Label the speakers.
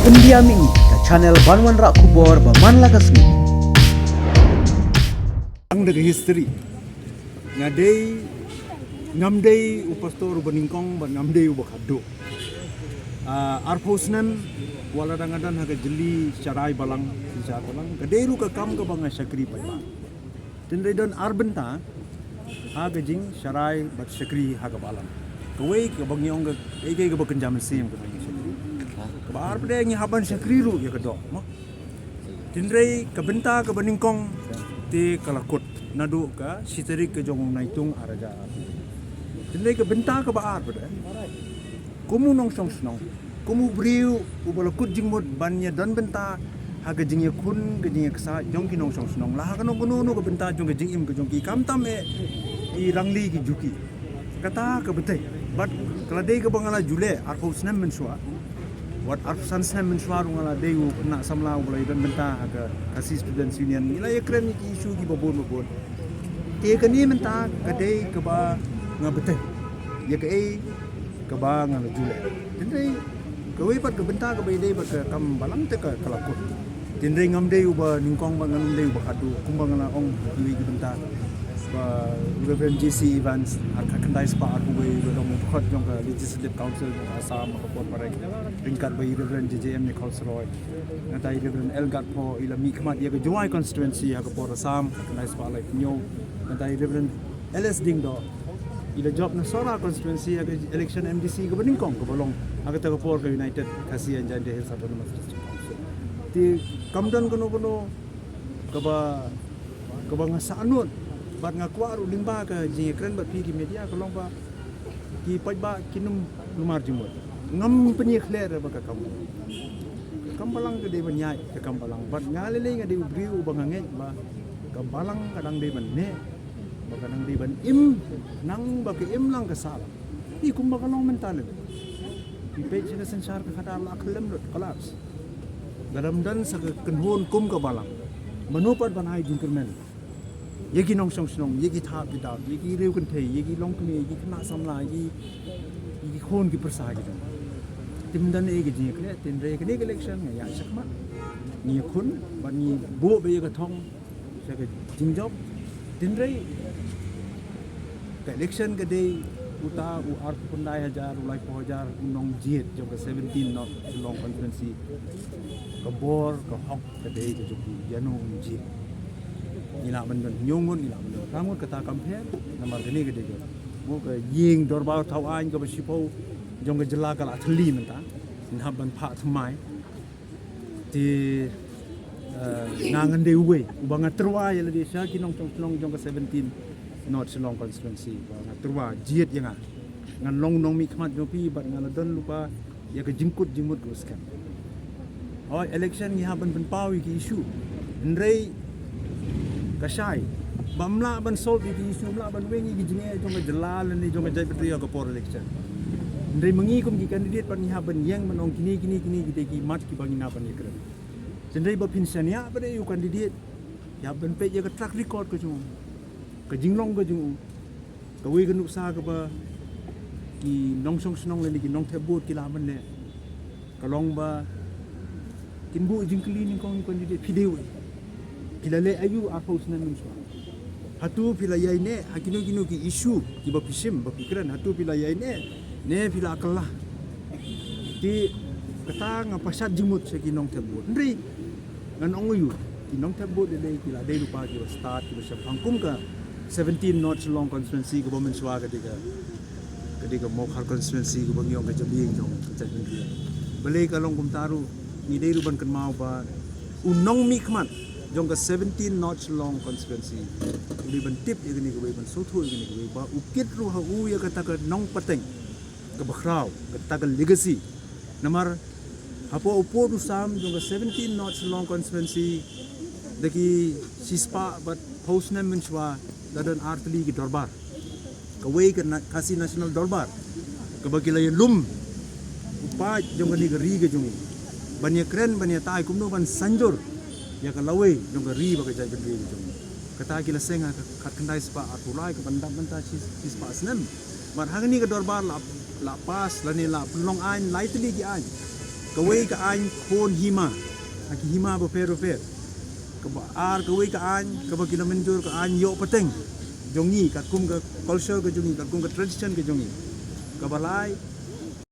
Speaker 1: Pendiami ke channel Banwan Rak Kubor Baman Lakasmi.
Speaker 2: Ang daga history. Ngadai ngamdai upastor ubaningkong ban ngamdai ubakado. Arposnan wala dangadan haga jeli carai balang sisa balang. Kadairu ka kam ka banga syakri pa. Tindai don arbenta haga jing carai bat syakri haga balang. Kawai ka bangyong ga ege ga bakenjam sim ka bangi syakri. Kabar pada ngi haban syakri ru ya kadok. Tindai ka benta ka baningkong te kalakut nadu ka siteri ke jong naitung araja. Tindai ka benta ka baar pada. Kumu nong song snong. Kumu briu ubalakut jingmut banya dan benta haga jingya kun ke jingya ksa jong ki nong song snong lah kano kuno ke benta jong ke jingim ke jong ki kam tam i rangli ki juki. Kata ka betai. But keladai ka bangala jule arpo snem mensua. Wat arsan snem mensua ngala deyu na samla ulai dan benta haga kasih students union ila ya keren ki isu ki babon. Te kani menta kadai ka ba ngabetai. Ya ka ka ba ngala jule. Tindai kawai pat ka benta ka baidai ba ka kam balang te ka kalakut. Tindai ngamdai uba ningkong ba ngamdai uba kadu kumbang ngala ong iwi ki benta. Ba Reverend JC Evans ka kandai spa aku bai dong khot jong ka Legislative Council Assam ka por parai ringkat bai Reverend JJM ni Khalsroy natai Reverend Elgat po ila mi khmat ya ka Joy constituency ka por Assam ka kandai spa lai nyo natai Reverend LS Ding do ila job na Sora constituency ka election MDC ka baningkong ka bolong aga ta ka por ka United Kasian Jande Hills Autonomous District Council ti kamdan kono ka ba ngasanut bat ngakwaru limba ka jinge kren bat pi ki media ka long ba ki pajba kinum lumar jimot ngam peni khler ba ka kam balang ka de banyai ka kam balang bat ngalele nga de briu ba ngange ba ka balang kadang de ban ne ba kadang de ban im nang ba ke im lang ka sala i kum ba ka long mental pi pe sina sensar ka kata la khlem lot collapse dalam dan sa kenhon kum ka balang manupat banai jingkermen yegi nong song snong yegi thap bidap yegi reu kan thei yegi long kne yegi khna samla yegi khon ki prasa gi timdan e gi jing kle tin re kne election ya sakma ni khun ban ni bo be ga thong sa ga jing job tin re ka election ga de uta u ar pundai hajar ulai po hajar nong jiet jo ga 17 not long conference ka bor ka hok ka de ga juki yanu jiet ila bandan nyongun ila bandan kamu kata kampen namar gani gede ge mo ka ying dorba thau an ka basipo jong ga jela kala thli menta nha ban pha thmai ti nangan de uwe ubanga terwa ya le sha kinong tong jong ga 17 not long constituency ubanga terwa jiet yanga ngan long nong mi khmat jopi bat ngan don lupa ya ka jingkut jingmut go scam oi election ni ha ban pawi ki issue ndrei kasai bamla ban solve di isu mla ban wengi gi jinge jong ga jalal ni jong ga jai petria ko por election ndai mangi kum gi candidate pan ha ban yang manong kini gi de gi mat ki bangina pan ikra sendai ba pinsania ba de yu candidate ya ban pe ya ka track record ko jong ka jinglong ko jong ka wi ga nuksa ka ba ki nong song snong le ni gi nong thebut ki la ban le ka long ba kinbu jingkli ni kong candidate video pilale ayu apa usnan mensua hatu pilayai ne hakino ki isu ki bapisim bapikiran hatu pilayai ne pila akalah ti kata ngapasat jimut sekinong tebut ndri ngan ongoyu kinong tebut de kila de lupa ki start ki besap hangkum ka 17 not long constituency ko mensua ka diga mokhar constituency ko bangyong ka jabing jong ka jabing bale ka long kumtaru ni de ruban kan mau ba unong mikmat jong ka 17 notch long constituency uli ban tip igni ko ban sothu igni ko ba ukit ru ha u ya kata ka nong pateng ka bakhrau ka tagal legacy namar hapo upo du sam jong ka 17 notch long constituency deki sispa but post nem menchwa dadan artli ki dorbar ka wei ka kasi national dorbar ka bagila lum upa jong ka ni ri ga jong banya kren banya tai kumno ban sanjur ya ka lawe jong ka ri ba ka jai ri jong kata gila senga ka kandai spa atulai ka bandam banta spa snem mar hangni ka dorbar la pas la ni la long ain lightly gi ain kawai ka an kon hima aki hima ba pero ka ba ar kawai ka an ka ba kilometer ka an yo pateng jongi kat kum ka culture ka jongi kat kum ka tradition ka jongi ka balai